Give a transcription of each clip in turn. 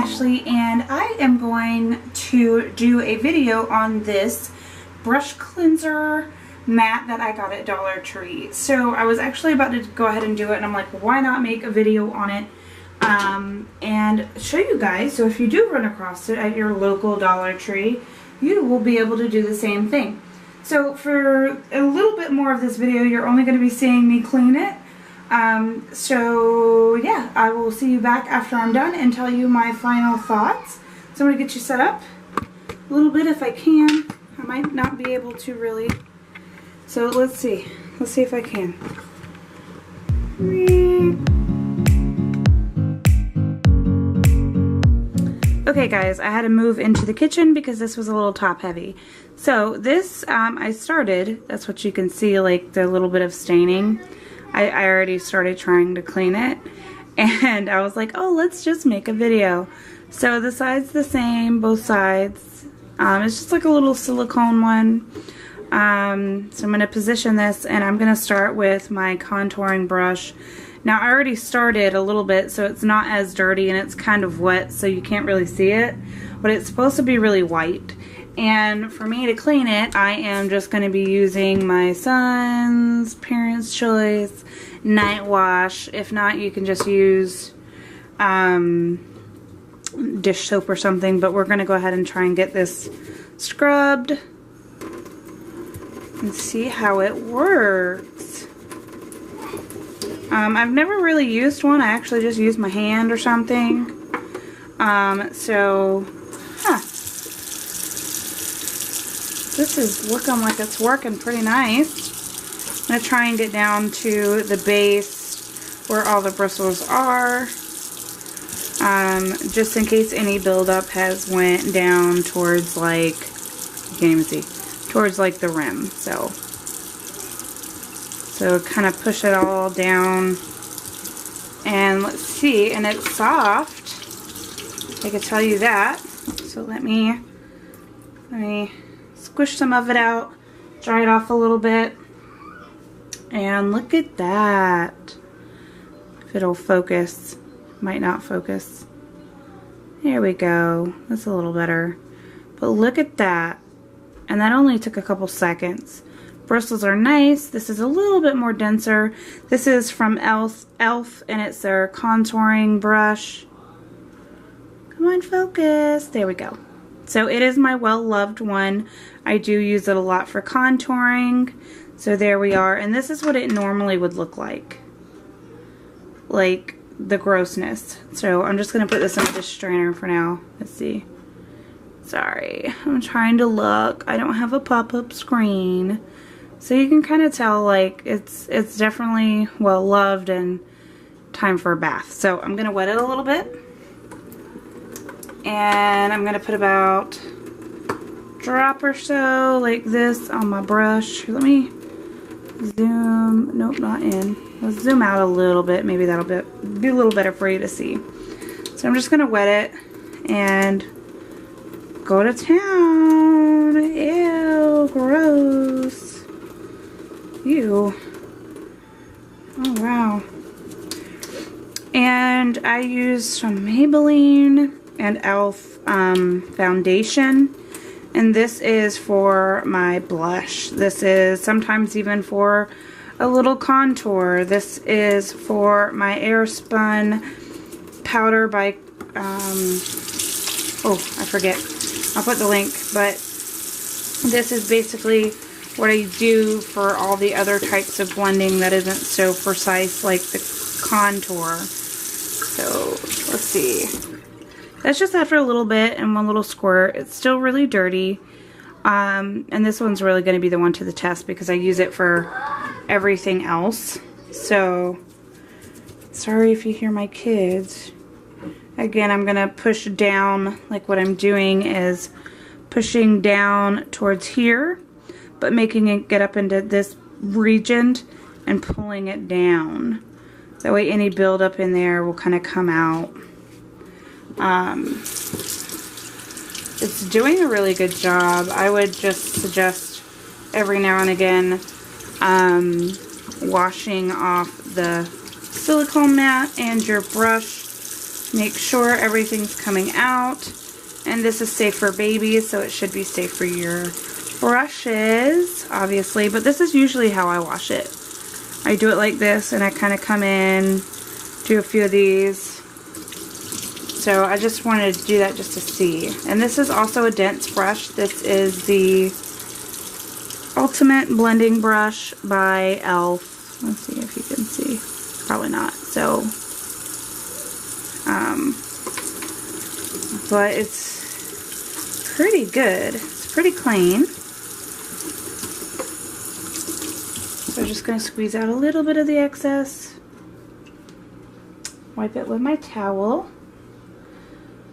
Ashley, and I am going to do a video on this brush cleanser mat that I got at Dollar Tree. So I was actually about to go ahead and do it, and I'm like, why not make a video on it and show you guys. So if you do run across it at your local Dollar Tree, you will be able to do the same thing. So for a little bit more of this video, you're only going to be seeing me clean it. So yeah, I will see you back after I'm done and tell you my final thoughts. So I'm going to get you set up a little bit if I can. I might not be able to really. So let's see. Let's see if I can. Okay guys, I had to move into the kitchen because this was a little top heavy. So this, I started, that's what you can see, like the little bit of staining. I already started trying to clean it, and I was like, oh, let's just make a video. So the side's the same, both sides. It's just like a little silicone one. So I'm going to position this, and I'm going to start with my contouring brush. Now I already started a little bit, so it's not as dirty, and it's kind of wet, so you can't really see it, but it's supposed to be really white. And for me to clean it, I am just going to be using my son's Parents' Choice Night Wash. If not, you can just use dish soap or something, but we're going to go ahead and try and get this scrubbed and see how it works. I've never really used one. I actually just used my hand or something. This is looking like it's working pretty nice. I'm going to try and get down to the base where all the bristles are. Just in case any buildup has went down towards, like, you can't even see, towards like the rim. So kind of push it all down, and let's see, and it's soft, I can tell you that. So let me squish some of it out, dry it off a little bit, and look at that. If it'll focus, might not focus. There we go, that's a little better. But look at that, and that only took a couple seconds. Bristles are nice. This is a little bit more denser. This is from e.l.f. and it's their contouring brush. Come on, focus. There we go. So it is my well-loved one. I do use it a lot for contouring. So there we are. And this is what it normally would look like. Like the grossness. So I'm just going to put this in the strainer for now. Let's see. Sorry. I'm trying to look. I don't have a pop-up screen. So you can kind of tell, like, it's definitely well loved and time for a bath. So I'm going to wet it a little bit. And I'm going to put about a drop or so like this on my brush. Let me zoom. Nope, not in. Let's zoom out a little bit. Maybe that'll be a little better for you to see. So I'm just going to wet it and go to town. Ew, gross. Ew. Oh wow. And I used some Maybelline and e.l.f. foundation, and this is for my blush. This is sometimes even for a little contour. This is for my Airspun powder by oh, I forget. I'll put the link, but this is basically what I do for all the other types of blending that isn't so precise, like the contour. So let's see. That's just after a little bit and one little squirt. It's still really dirty. And this one's really going to be the one to the test because I use it for everything else. So sorry if you hear my kids. Again, I'm going to push down. Like what I'm doing is pushing down towards here, but making it get up into this region and pulling it down. That way any buildup in there will kind of come out. It's doing a really good job. I would just suggest every now and again washing off the silicone mat and your brush Make sure everything's coming out. And this is safe for babies, so it should be safe for your brushes, obviously. But this is usually how I wash it. I do it like this, and I kind of come in, do a few of these. So I just wanted to do that just to see. And this is also a dense brush. This is the Ultimate Blending Brush by e.l.f. Let's see if you can see. Probably not. So, but it's pretty good. It's pretty clean. So I'm just going to squeeze out a little bit of the excess. Wipe it with my towel.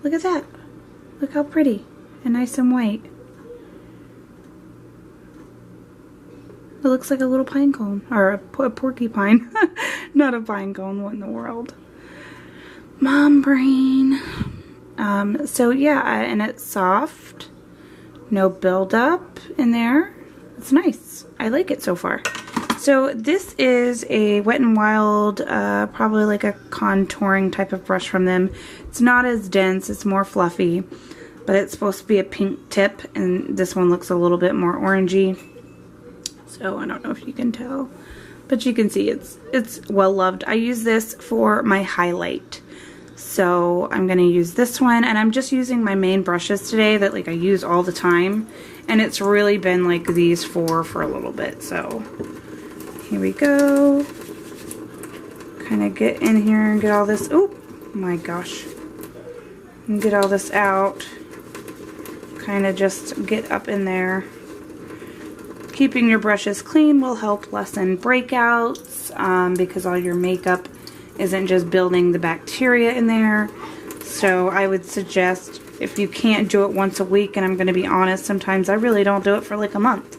Look at that. Look how pretty and nice and white. It looks like a little pine cone, or a porcupine. Not a pine cone, what in the world? Mom brain. So yeah, and it's soft. No buildup in there. It's nice. I like it so far. So this is a Wet n Wild, probably like a contouring type of brush from them. It's not as dense, it's more fluffy, but it's supposed to be a pink tip, and this one looks a little bit more orangey. So I don't know if you can tell, but you can see it's well loved. I use this for my highlight. So I'm going to use this one, and I'm just using my main brushes today that like I use all the time, and it's really been like these four for a little bit. So here we go. Kind of get in here and get all this, oh my gosh, and get all this out. Kind of just get up in there. Keeping your brushes clean will help lessen breakouts because all your makeup isn't just building the bacteria in there. So I would suggest, if you can't do it once a week, and I'm going to be honest, sometimes I really don't do it for like a month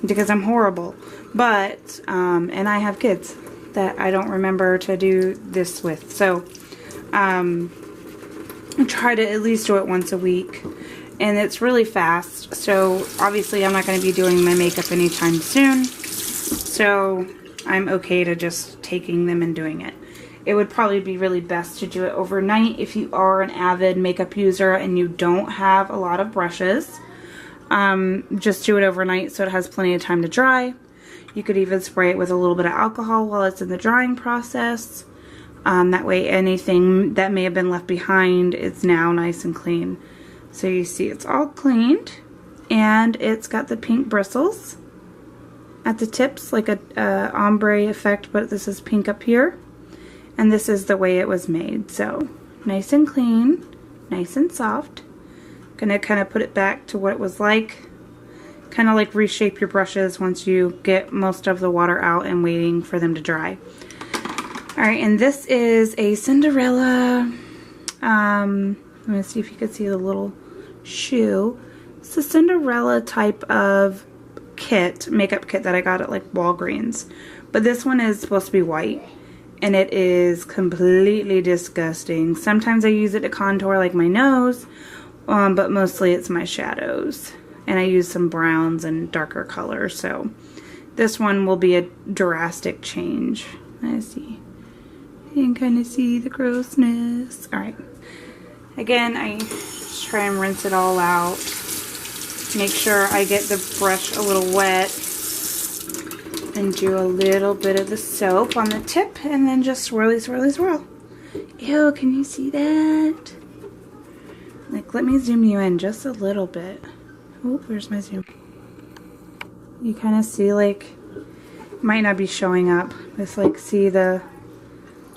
because I'm horrible. But, and I have kids that I don't remember to do this with. So try to at least do it once a week. And it's really fast, so obviously I'm not going to be doing my makeup anytime soon, so I'm okay to just taking them and doing it. It would probably be really best to do it overnight if you are an avid makeup user and you don't have a lot of brushes. Just do it overnight so it has plenty of time to dry. You could even spray it with a little bit of alcohol while it's in the drying process. That way anything that may have been left behind is now nice and clean. So you see it's all cleaned, and it's got the pink bristles at the tips, like a ombre effect, but this is pink up here. And this is the way it was made. So nice and clean, nice and soft. Gonna kind of put it back to what it was like. Kind of like reshape your brushes once you get most of the water out and waiting for them to dry. Alright, and this is a Cinderella, I'm going to see if you can see the little shoe. It's a Cinderella type of kit, makeup kit that I got at like Walgreens. But this one is supposed to be white, and it is completely disgusting. Sometimes I use it to contour like my nose, but mostly it's my shadows. And I use some browns and darker colors, so this one will be a drastic change. Let's see. You can kind of see the grossness. Alright. Again, I just try and rinse it all out. Make sure I get the brush a little wet. And do a little bit of the soap on the tip. And then just swirly, swirly, swirl. Ew, can you see that? Like, let me zoom you in just a little bit. Oh, where's my zoom? You kind of see, like, might not be showing up. It's like, see the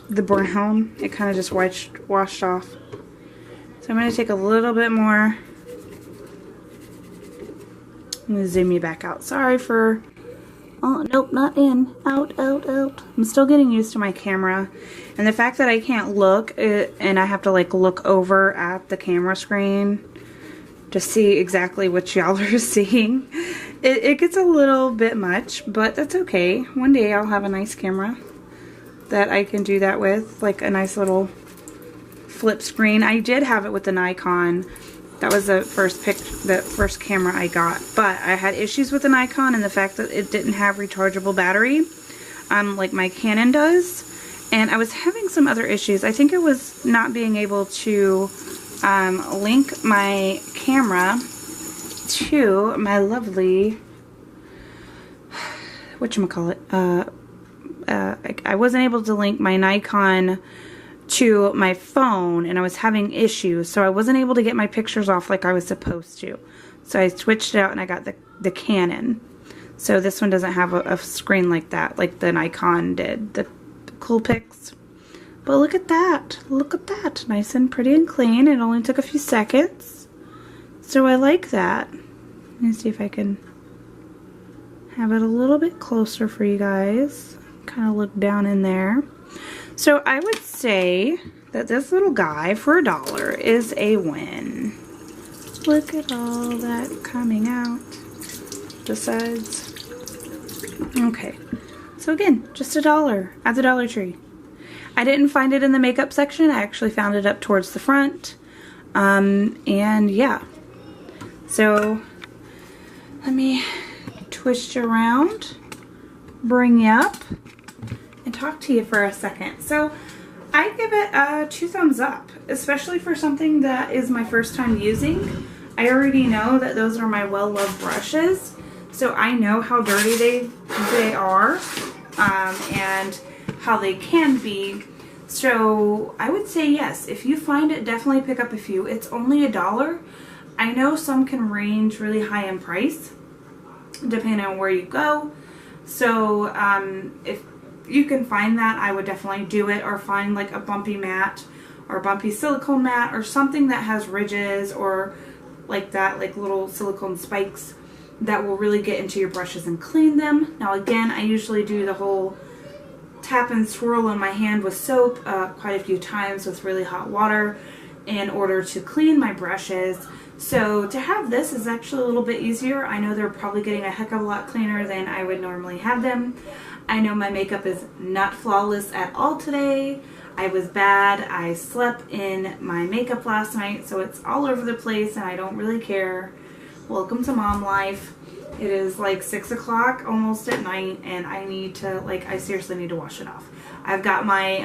brown? It kind of just washed off. So I'm going to take a little bit more. I'm going to zoom you back out. Sorry for... Oh, nope, not in. Out, out, out. I'm still getting used to my camera. And the fact that I can't look, and I have to like look over at the camera screen to see exactly what y'all are seeing. It gets a little bit much, but that's okay. One day I'll have a nice camera that I can do that with. Like a nice little flip screen. I did have it with the Nikon. That was the first camera I got, but I had issues with the Nikon and the fact that it didn't have rechargeable battery, like my Canon does, And I was having some other issues. I think it was not being able to link my camera to my lovely, whatchamacallit, I wasn't able to link my Nikon to my phone, and I was having issues, so I wasn't able to get my pictures off like I was supposed to. So I switched it out and I got the Canon. So this one doesn't have a screen like that, like the Nikon did, the cool pics. But look at that, look at that, nice and pretty and clean. It only took a few seconds, so I like that. Let me see if I can have it a little bit closer for you guys. Kind of look down in there. So I would say that this little guy for $1 is a win. Look at all that coming out. The sides. Okay. So again, just $1 at the Dollar Tree. I didn't find it in the makeup section. I actually found it up towards the front. And yeah. So let me twist you around, bring you up, and talk to you for a second. So I give it 2 thumbs up, especially for something that is my first time using. I already know that those are my well-loved brushes, so I know how dirty they are and how they can be. So I would say yes, if you find it, definitely pick up a few. It's only $1. I know some can range really high in price depending on where you go. So if you can find that, I would definitely do it, or find like a bumpy matte or a bumpy silicone matte or something that has ridges or like that, like little silicone spikes that will really get into your brushes and clean them. Now again, I usually do the whole tap and swirl in my hand with soap quite a few times with really hot water in order to clean my brushes. So to have this is actually a little bit easier. I know they're probably getting a heck of a lot cleaner than I would normally have them. I know my makeup is not flawless at all today. I was bad. I slept in my makeup last night, so it's all over the place and I don't really care. Welcome to mom life. It is like 6 o'clock almost at night, and I need to, like, I seriously need to wash it off. I've got my,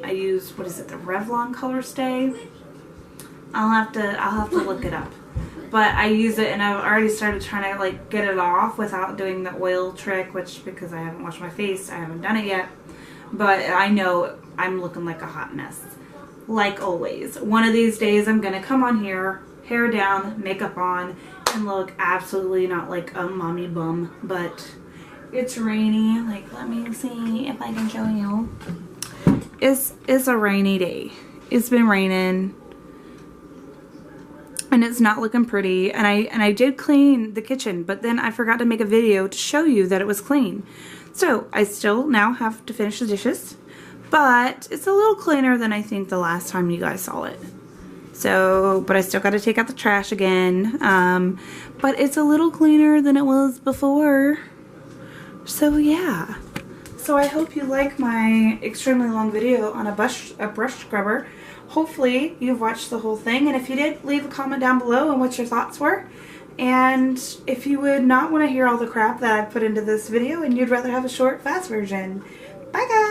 I use, what is it, the Revlon Color Stay? I'll have to look it up. But I use it, and I've already started trying to like get it off without doing the oil trick, which, because I haven't washed my face, I haven't done it yet. But I know I'm looking like a hot mess, like always. One of these days I'm gonna come on here, hair down, makeup on, and look absolutely not like a mommy bum. But it's rainy. Like, let me see if I can show you. It's a rainy day. It's been raining. And it's not looking pretty, and I did clean the kitchen, but then I forgot to make a video to show you that it was clean. So I still now have to finish the dishes, but it's a little cleaner than I think the last time you guys saw it. So, but I still got to take out the trash again, but it's a little cleaner than it was before. So yeah. So I hope you like my extremely long video on a brush scrubber. Hopefully you've watched the whole thing, and if you did, leave a comment down below on what your thoughts were. And if you would not want to hear all the crap that I put into this video and you'd rather have a short, fast version. Bye guys!